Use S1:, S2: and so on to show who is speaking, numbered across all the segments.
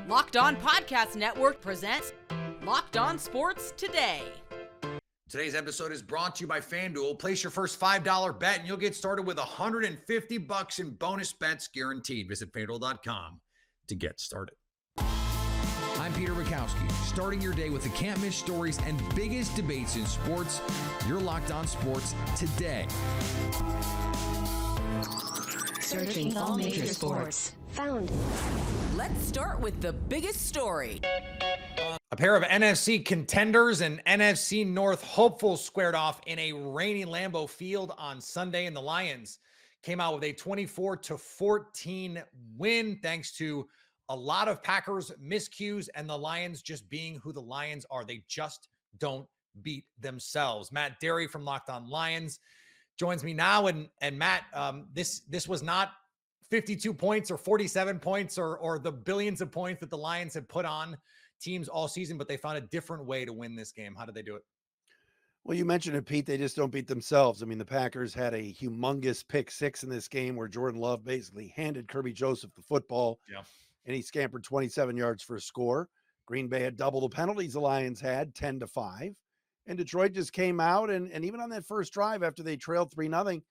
S1: Locked On Podcast Network presents Locked On Sports Today.
S2: Today's episode is brought to you by FanDuel. Place your first $5 bet and you'll get started with $150 in bonus bets guaranteed. Visit FanDuel.com to get started.
S3: I'm Peter Bukowski, starting your day with the can't-miss stories and biggest debates in sports. You're Locked On Sports Today.
S4: Searching all major sports. Found.
S1: Let's start with the biggest story.
S2: A pair of NFC contenders and NFC North hopefuls squared off in a rainy Lambeau Field on Sunday, and the Lions came out with a 24-14 win thanks to a lot of Packers miscues and the Lions just being who the Lions are. They just don't beat themselves. Matt Derry from Locked On Lions joins me now. And Matt, this was not 52 points or 47 points or the billions of points that the Lions had put on teams all season, but they found a different way to win this game. How did they do it?
S5: Well, you mentioned it, Pete. They just don't beat themselves. I mean, the Packers had a humongous pick six in this game where Jordan Love basically handed Kirby Joseph the football.
S2: Yeah.
S5: And he scampered 27 yards for a score. Green Bay had double the penalties the Lions had, 10-5. And Detroit just came out, and even on that first drive after they trailed 3-0,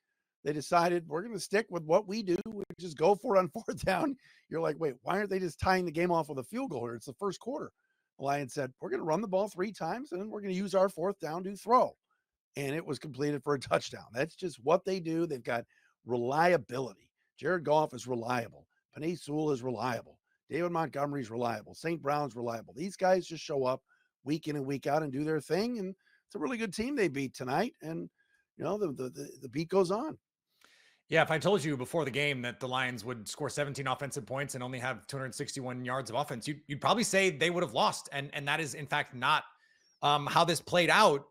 S5: they decided we're going to stick with what we do. We just go for it on fourth down. You're like, wait, why aren't they just tying the game off with a field goal here? It's the first quarter. The Lions said, we're going to run the ball 3 times, and then we're going to use our fourth down to throw. And it was completed for a touchdown. That's just what they do. They've got reliability. Jared Goff is reliable. Penei Sewell is reliable. David Montgomery's reliable. St. Brown's reliable. These guys just show up week in and week out and do their thing. And it's a really good team they beat tonight. And, you know, the beat goes on.
S2: Yeah, if I told you before the game that the Lions would score 17 offensive points and only have 261 yards of offense, you'd probably say they would have lost. And that is, in fact, not how this played out.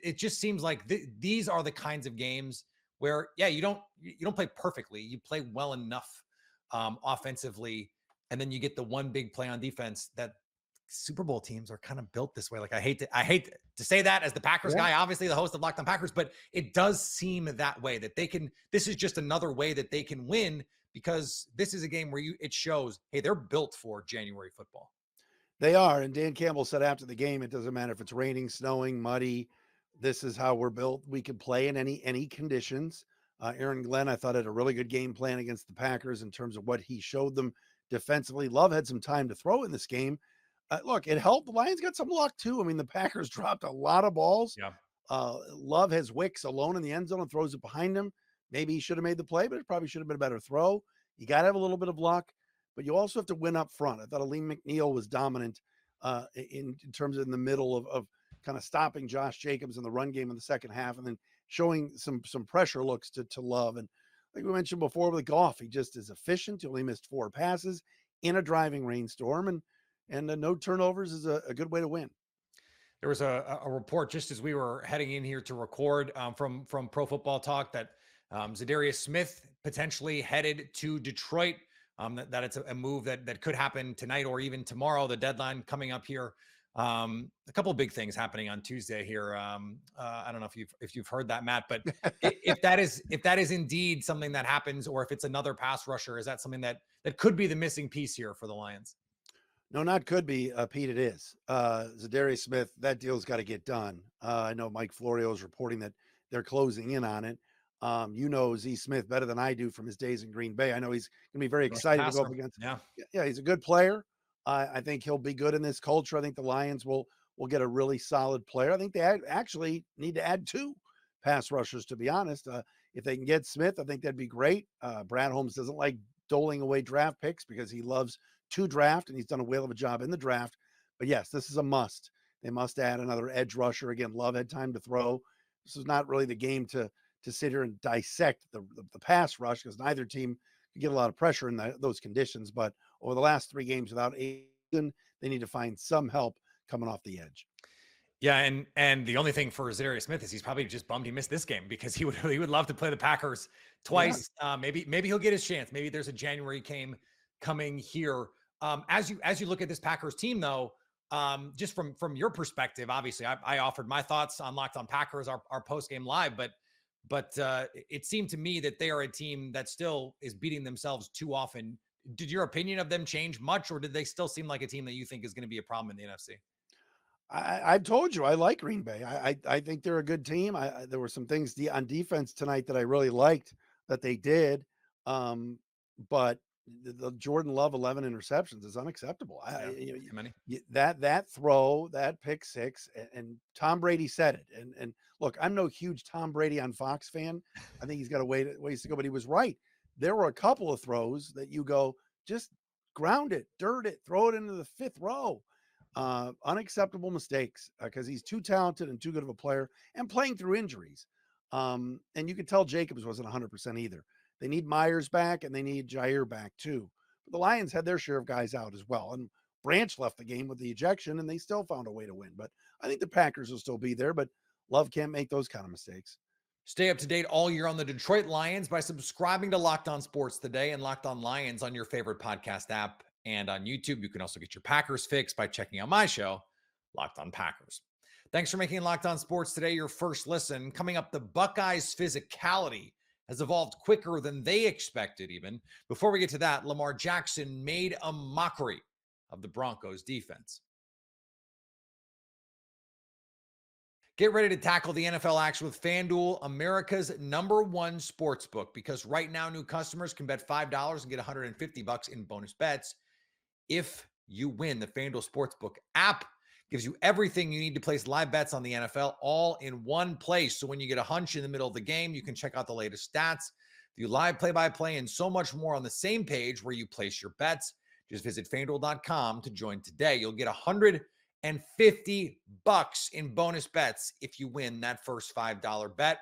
S2: It just seems like these are the kinds of games where, yeah, you don't play perfectly. You play well enough offensively. And then you get the one big play on defense. That Super Bowl teams are kind of built this way. Like I hate to say that as the Packers guy, obviously the host of Locked On Packers, but it does seem that way that they can. This is just another way that they can win because this is a game where it shows, hey, they're built for January football.
S5: They are. And Dan Campbell said after the game, it doesn't matter if it's raining, snowing, muddy. This is how we're built. We can play in any conditions. Aaron Glenn, I thought, had a really good game plan against the Packers in terms of what he showed them defensively. Love had some time to throw in this game. Look, it helped. The Lions got some luck too. I mean, the Packers dropped a lot of balls.
S2: Yeah.
S5: Love has Wicks alone in the end zone and throws it behind him. Maybe he should have made the play, but it probably should have been a better throw. You got to have a little bit of luck, but you also have to win up front. I thought Aleem McNeil was dominant in terms of in the middle of kind of stopping Josh Jacobs in the run game in the second half and then showing some pressure looks to Love. And like we mentioned before with Goff, he just is efficient. He only missed 4 passes in a driving rainstorm, and no turnovers is a good way to win.
S2: There was a report just as we were heading in here to record from Pro Football Talk that Zadarius Smith potentially headed to Detroit. That it's a move that could happen tonight or even tomorrow. The deadline coming up here. A couple of big things happening on Tuesday here. I don't know if you've heard that, Matt, but if that is indeed something that happens, or if it's another pass rusher, is that something that could be the missing piece here for the Lions?
S5: No, not could be, Pete. It is. Zadarius Smith, that deal's got to get done. I know Mike Florio is reporting that they're closing in on it. You know Z Smith better than I do from his days in Green Bay. I know he's going to be very excited to go up against. Yeah, he's a good player. I think he'll be good in this culture. I think the Lions will get a really solid player. I think they actually need to add 2 pass rushers, to be honest. If they can get Smith, I think that'd be great. Brad Holmes doesn't like doling away draft picks because he loves to draft, and he's done a whale of a job in the draft. But yes, this is a must. They must add another edge rusher. Again, Love had time to throw. This is not really the game to sit here and dissect the pass rush because neither team can get a lot of pressure in those conditions. But over the last 3 games without Aiden, they need to find some help coming off the edge.
S2: Yeah, and the only thing for Zadarius Smith is he's probably just bummed he missed this game because he would love to play the Packers twice. Yeah. Maybe he'll get his chance. Maybe there's a January game coming here. As you look at this Packers team, though, just from your perspective, obviously I offered my thoughts on Locked On Packers, our post game live, but it seemed to me that they are a team that still is beating themselves too often Did your opinion of them change much, or did they still seem like a team that you think is going to be a problem in the NFC?
S5: I told you I like Green Bay. I think they're a good team. There were some things on defense tonight that I really liked that they did, but the Jordan Love 11 interceptions is unacceptable.
S2: Too many.
S5: That throw, that pick six, and Tom Brady said it. And look, I'm no huge Tom Brady on Fox fan. I think he's got a ways to go, but he was right. There were a couple of throws that you go, just ground it, dirt it, throw it into the fifth row. Unacceptable mistakes because he's too talented and too good of a player and playing through injuries. And you could tell Jacobs wasn't 100% either. They need Myers back and they need Jair back too. But the Lions had their share of guys out as well. And Branch left the game with the ejection and they still found a way to win. But I think the Packers will still be there, but Love can't make those kind of mistakes.
S2: Stay up to date all year on the Detroit Lions by subscribing to Locked On Sports Today and Locked On Lions on your favorite podcast app and on YouTube. You can also get your Packers fix by checking out my show, Locked On Packers. Thanks for making Locked On Sports Today your first listen. Coming up, the Buckeyes' physicality has evolved quicker than they expected even. Before we get to that, Lamar Jackson made a mockery of the Broncos' defense. Get ready to tackle the NFL action with FanDuel, America's #1 sportsbook, because right now new customers can bet $5 and get $150 in bonus bets if you win. The FanDuel Sportsbook app gives you everything you need to place live bets on the NFL all in one place. So when you get a hunch in the middle of the game, you can check out the latest stats, view live play-by-play, and so much more on the same page where you place your bets. Just visit FanDuel.com to join today. You'll get $150 in bonus bets if you win that first $5 bet.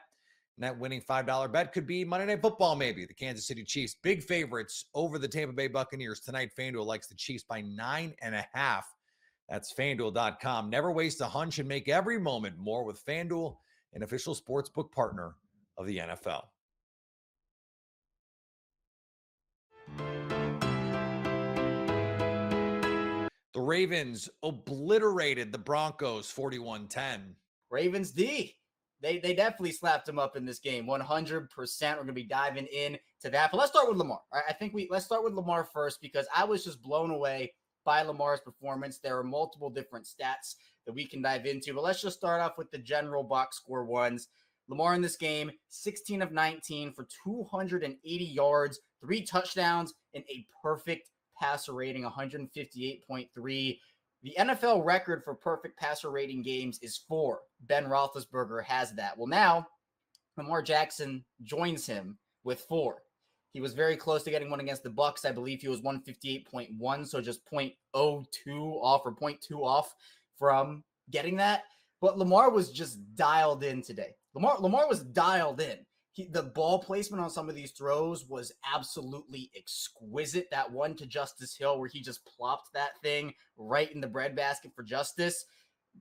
S2: And that winning $5 bet could be Monday Night Football, maybe. The Kansas City Chiefs, big favorites over the Tampa Bay Buccaneers tonight. FanDuel likes the Chiefs by 9.5. That's FanDuel.com. Never waste a hunch and make every moment more with FanDuel, an official sportsbook partner of the NFL. The Ravens obliterated the Broncos 41-10.
S6: Ravens D. They definitely slapped him up in this game, 100%. We're going to be diving in to that. But let's start with Lamar. All right? Let's start with Lamar first, because I was just blown away by Lamar's performance. There are multiple different stats that we can dive into, but let's just start off with the general box score ones. Lamar in this game, 16 of 19 for 280 yards, 3 touchdowns, and a perfect passer rating, 158.3. The NFL record for perfect passer rating games is 4. Ben Roethlisberger has that. Well, now Lamar Jackson joins him with 4. He was very close to getting one against the Bucs. I believe he was 158.1, so just 0.02 off or 0.2 off from getting that. But Lamar was just dialed in today. Lamar was dialed in. The ball placement on some of these throws was absolutely exquisite. That one to Justice Hill where he just plopped that thing right in the breadbasket for Justice.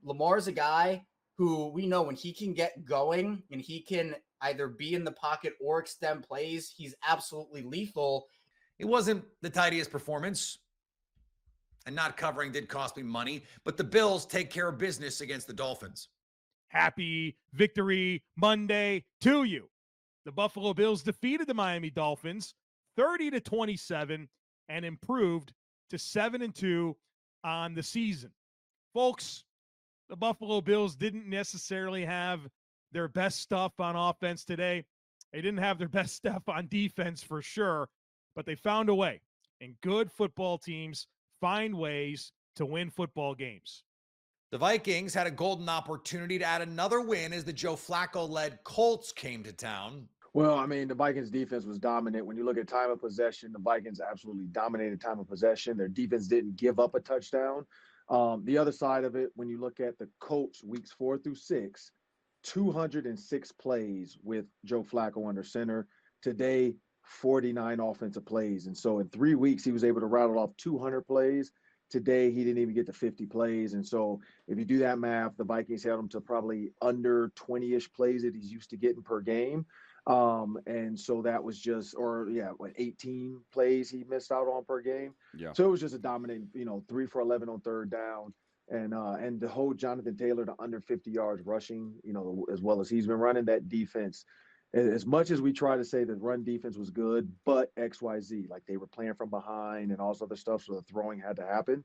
S6: Lamar's a guy who we know when he can get going and he can either be in the pocket or extend plays, he's absolutely lethal.
S2: It wasn't the tidiest performance, and not covering did cost me money, but the Bills take care of business against the Dolphins.
S7: Happy Victory Monday to you. The Buffalo Bills defeated the Miami Dolphins 30-27 and improved to 7-2 on the season. Folks, the Buffalo Bills didn't necessarily have their best stuff on offense today. They didn't have their best stuff on defense for sure, but they found a way. And good football teams find ways to win football games.
S2: The Vikings had a golden opportunity to add another win as the Joe Flacco-led Colts came to town.
S8: Well, I mean, the Vikings defense was dominant. When you look at time of possession, the Vikings absolutely dominated time of possession. Their defense didn't give up a touchdown. The other side of it, when you look at the Colts weeks 4 through 6, 206 plays with Joe Flacco under center. Today, 49 offensive plays. And so in 3 weeks, he was able to rattle off 200 plays. Today, he didn't even get to 50 plays. And so if you do that math, the Vikings held him to probably under 20-ish plays that he's used to getting per game. And so that was just, 18 plays he missed out on per game. Yeah. So it was just a dominant, 3 for 11 on third down. And to hold Jonathan Taylor to under 50 yards rushing, as well as he's been running, that defense as much as we try to say that run defense was good, but XYZ, like they were playing from behind and all this other stuff, so the throwing had to happen.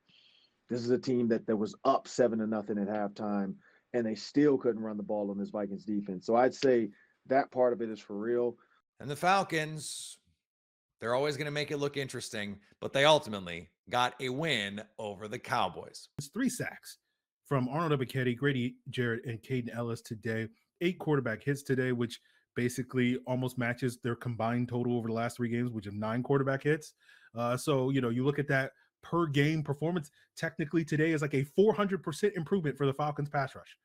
S8: This is a team that was up 7-0 at halftime, and they still couldn't run the ball on this Vikings defense. So I'd say that part of it is for real.
S2: And the Falcons, they're always going to make it look interesting, but they ultimately got a win over the Cowboys.
S9: It's 3 sacks from Arnold Ebiketie, Grady Jarrett, and Caden Ellis today. 8 quarterback hits today, which basically almost matches their combined total over the last 3 games, which of 9 quarterback hits. So, you look at that per game performance, technically today is like a 400% improvement for the Falcons pass rush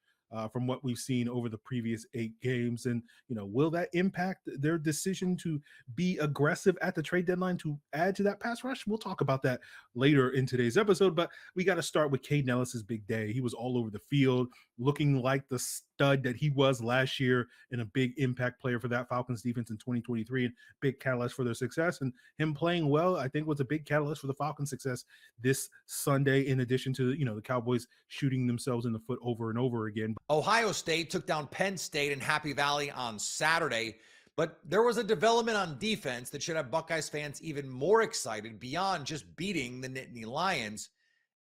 S9: from what we've seen over the previous 8 games. And, will that impact their decision to be aggressive at the trade deadline to add to that pass rush? We'll talk about that later in today's episode, but we got to start with Caden Ellis's big day. He was all over the field, looking like the stud that he was last year and a big impact player for that Falcons defense in 2023 and big catalyst for their success. And him playing well, I think, was a big catalyst for the Falcons' success this Sunday, in addition to, the Cowboys shooting themselves in the foot over and over again.
S2: Ohio State took down Penn State in Happy Valley on Saturday, but there was a development on defense that should have Buckeyes fans even more excited beyond just beating the Nittany Lions,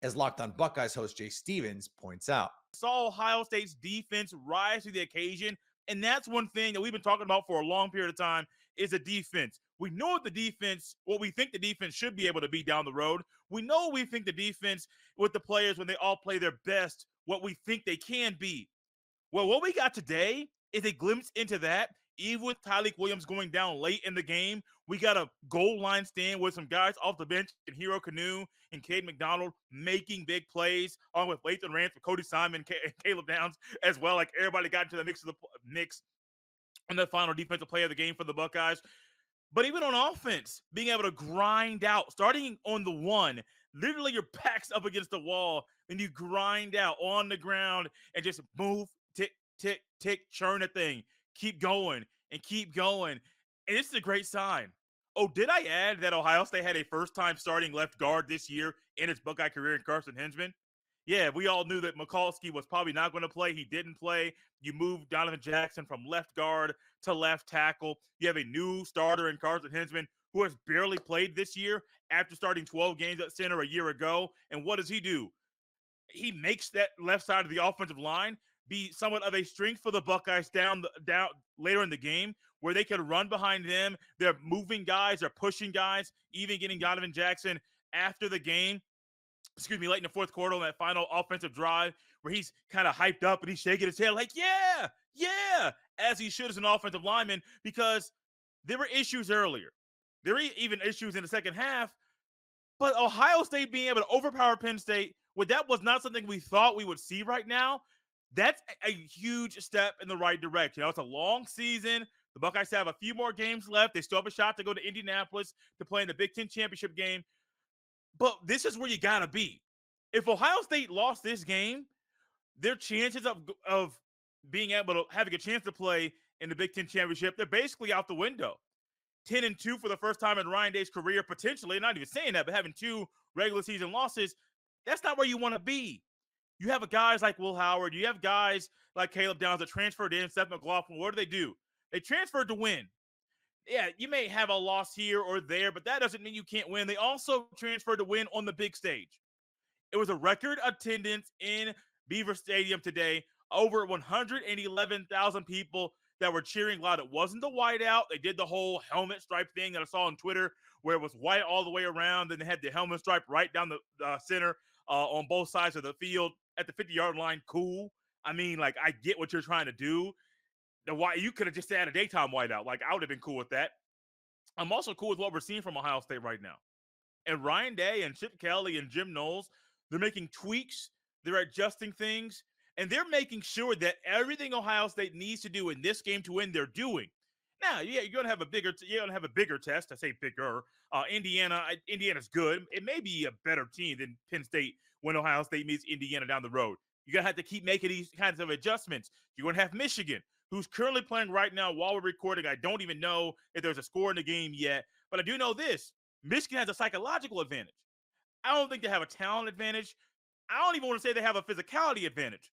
S2: as Locked On Buckeyes host Jay Stevens points out.
S10: Saw Ohio State's defense rise to the occasion, and that's one thing that we've been talking about for a long period of time is the defense. We know what we think the defense should be able to be down the road. We know we think the defense with the players, when they all play their best, what we think they can be. Well, what we got today is a glimpse into that. Even with Tyleik Williams going down late in the game, we got a goal line stand with some guys off the bench, and Hero Canoe and Cade McDonald making big plays, along with Lathan Rance, with Cody Simon, and Caleb Downs as well. Like, everybody got into the mix in the final defensive play of the game for the Buckeyes. But even on offense, being able to grind out, starting on the 1, literally your back's up against the wall, and you grind out on the ground and just move, tick, tick, tick, churn the thing. Keep going and keep going. And this is a great sign. Oh, did I add that Ohio State had a first-time starting left guard this year in its Buckeye career in Carson Hinzman? Yeah, we all knew that Mikulski was probably not going to play. He didn't play. You moved Donovan Jackson from left guard to left tackle. You have a new starter in Carson Hinzman who has barely played this year after starting 12 games at center a year ago. And what does he do? He makes that left side of the offensive line be somewhat of a strength for the Buckeyes down later in the game, where they can run behind them. They're moving guys, they're pushing guys, even getting Donovan Jackson after the game. Late in the fourth quarter on that final offensive drive, where he's kind of hyped up and he's shaking his head like, yeah, as he should as an offensive lineman, because there were issues earlier. There were even issues in the second half, but Ohio State being able to overpower Penn State, that was not something we thought we would see right now. That's a huge step in the right direction. It's a long season. The Buckeyes have a few more games left. They still have a shot to go to Indianapolis to play in the Big Ten championship game. But this is where you got to be. If Ohio State lost this game, their chances of being able to having a chance to play in the Big Ten championship, they're basically out the window. 10-2 for the first time in Ryan Day's career, potentially. Not even saying that, but having 2 regular season losses, that's not where you want to be. You have guys like Will Howard. You have guys like Caleb Downs that transferred in, Seth McLaughlin. What do? They transferred to win. Yeah, you may have a loss here or there, but that doesn't mean you can't win. They also transferred to win on the big stage. It was a record attendance in Beaver Stadium today. Over 111,000 people that were cheering loud. It wasn't the whiteout. They did the whole helmet stripe thing that I saw on Twitter, where it was white all the way around. Then they had the helmet stripe right down the center on both sides of the field at the 50-yard line. Cool. I mean, like, I get what you're trying to do. You could have just had a daytime whiteout. Like, I would have been cool with that. I'm also cool with what we're seeing from Ohio State right now. And Ryan Day and Chip Kelly and Jim Knowles, they're making tweaks. They're adjusting things. And they're making sure that everything Ohio State needs to do in this game to win, they're doing. Now, yeah, you're gonna have a bigger test. I say bigger. Indiana's good. It may be a better team than Penn State when Ohio State meets Indiana down the road. You're gonna have to keep making these kinds of adjustments. You're gonna have Michigan, who's currently playing right now while we're recording. I don't even know if there's a score in the game yet, but I do know this: Michigan has a psychological advantage. I don't think they have a talent advantage. I don't even want to say they have a physicality advantage.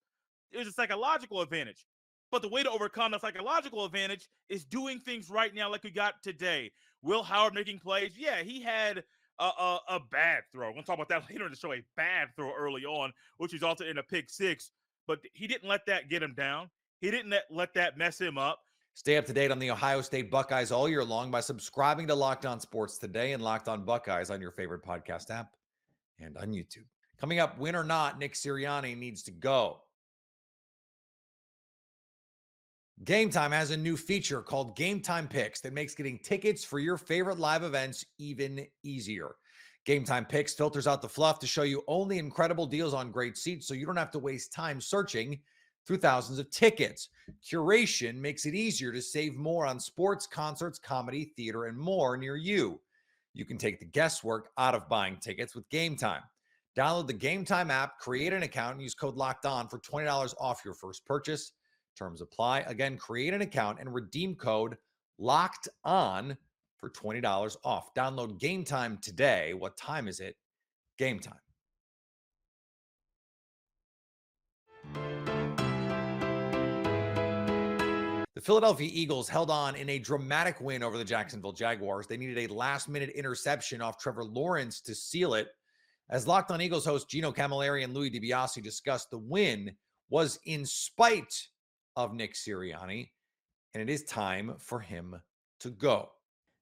S10: There's a psychological advantage. But the way to overcome that psychological advantage is doing things right now like we got today. Will Howard making plays? Yeah, he had a bad throw. We'll talk about that later in the show. A bad throw early on, which resulted in a pick six. But he didn't let that get him down. He didn't let that mess him up.
S2: Stay up to date on the Ohio State Buckeyes all year long by subscribing to Locked On Sports Today and Locked On Buckeyes on your favorite podcast app and on YouTube. Coming up, win or not, Nick Sirianni needs to go. Game Time has a new feature called Game Time Picks that makes getting tickets for your favorite live events even easier. Game Time Picks filters out the fluff to show you only incredible deals on great seats so you don't have to waste time searching through thousands of tickets. Curation makes it easier to save more on sports, concerts, comedy, theater, and more near you. You can take the guesswork out of buying tickets with Game Time. Download the Game Time app, create an account, and use code LOCKEDON for $20 off your first purchase. Terms apply. Again, create an account and redeem code LOCKEDON for $20 off. Download Game Time today. What time is it? Game Time. The Philadelphia Eagles held on in a dramatic win over the Jacksonville Jaguars. They needed a last-minute interception off Trevor Lawrence to seal it. As Locked On Eagles host Gino Camilleri and Louis DiBiase discussed, the win was in spite of Nick Sirianni, and it is time for him to go.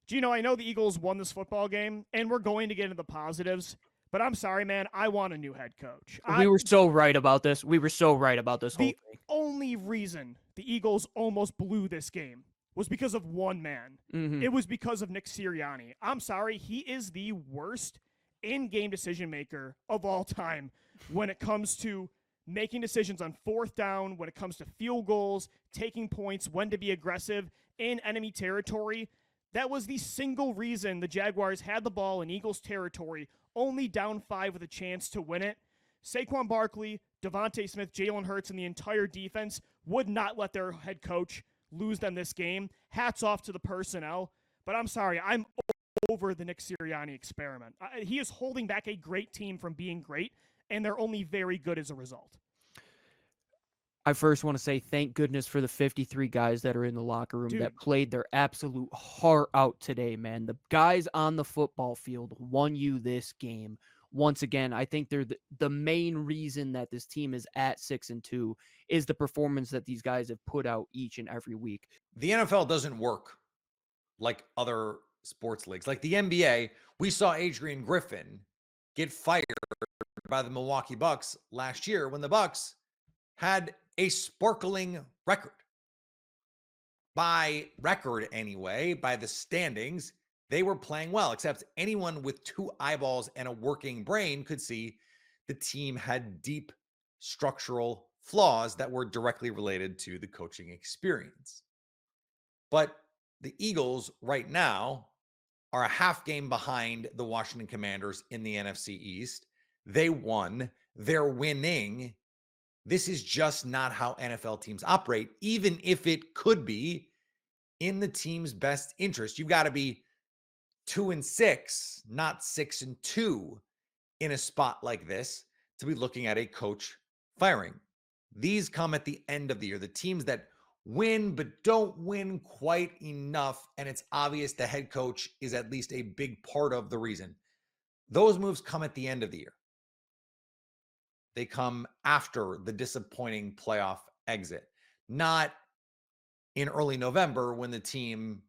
S11: Gino, I know the Eagles won this football game, and we're going to get into the positives, but I'm sorry, man. I want a new head coach.
S12: We were so right about this. We were so right about this whole thing.
S11: The only reason the Eagles almost blew this game was because of one man.
S12: Mm-hmm.
S11: It was because of Nick Sirianni. I'm sorry. He is the worst in-game decision maker of all time when it comes to making decisions on fourth down, when it comes to field goals, taking points, when to be aggressive in enemy territory. That was the single reason the Jaguars had the ball in Eagles territory, only down 5 with a chance to win it. Saquon Barkley, Devontae Smith, Jalen Hurts, and the entire defense would not let their head coach lose them this game. Hats off to the personnel. But I'm sorry, I'm over the Nick Sirianni experiment. He is holding back a great team from being great, and they're only very good as a result.
S12: I first want to say thank goodness for the 53 guys that are in the locker room that played their absolute heart out today, man. The guys on the football field won you this game. Once again, I think they're the main reason that this team is at 6-2 is the performance that these guys have put out each and every week.
S2: The NFL doesn't work like other sports leagues. Like the NBA, we saw Adrian Griffin get fired by the Milwaukee Bucks last year when the Bucks had a sparkling record. By record anyway, by the standings, they were playing well, except anyone with 2 eyeballs and a working brain could see the team had deep structural flaws that were directly related to the coaching experience. But the Eagles right now are a half game behind the Washington Commanders in the NFC East. They won. They're winning. This is just not how NFL teams operate, even if it could be in the team's best interest. You've got to be 2-6, not 6-2 in a spot like this to be looking at a coach firing. These come at the end of the year. The teams that win but don't win quite enough, and it's obvious the head coach is at least a big part of the reason. Those moves come at the end of the year. They come after the disappointing playoff exit, not in early November when the team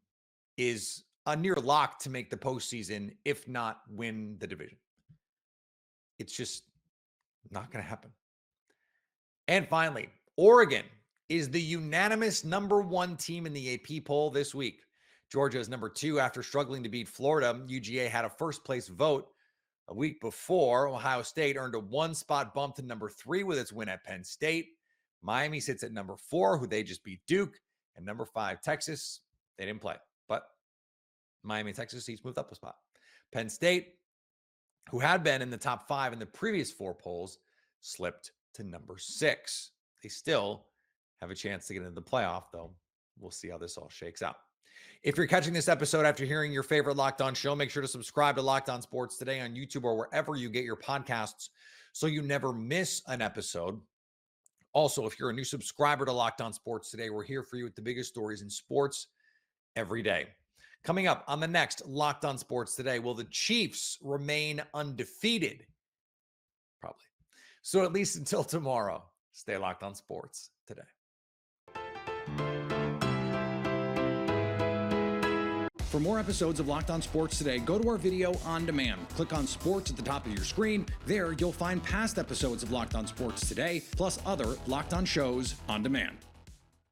S2: is a near lock to make the postseason, if not win the division. It's just not going to happen. And finally, Oregon is the unanimous #1 team in the AP poll this week. Georgia is #2 after struggling to beat Florida. UGA had a first-place vote a week before. Ohio State earned a 1-spot bump to #3 with its win at Penn State. Miami sits at #4, who they just beat Duke. And #5, Texas, they didn't play. But Miami and Texas seats moved up a spot. Penn State, who had been in the top 5 in the previous 4 polls, slipped to #6. They still have a chance to get into the playoff, though. We'll see how this all shakes out. If you're catching this episode after hearing your favorite Locked On show, make sure to subscribe to Locked On Sports Today on YouTube or wherever you get your podcasts so you never miss an episode. Also, if you're a new subscriber to Locked On Sports Today, we're here for you with the biggest stories in sports every day. Coming up on the next Locked On Sports Today, will the Chiefs remain undefeated? Probably. So at least until tomorrow, stay locked on sports today.
S3: For more episodes of Locked On Sports Today, go to our video on demand. Click on sports at the top of your screen. There, you'll find past episodes of Locked On Sports Today, plus other Locked On shows on demand.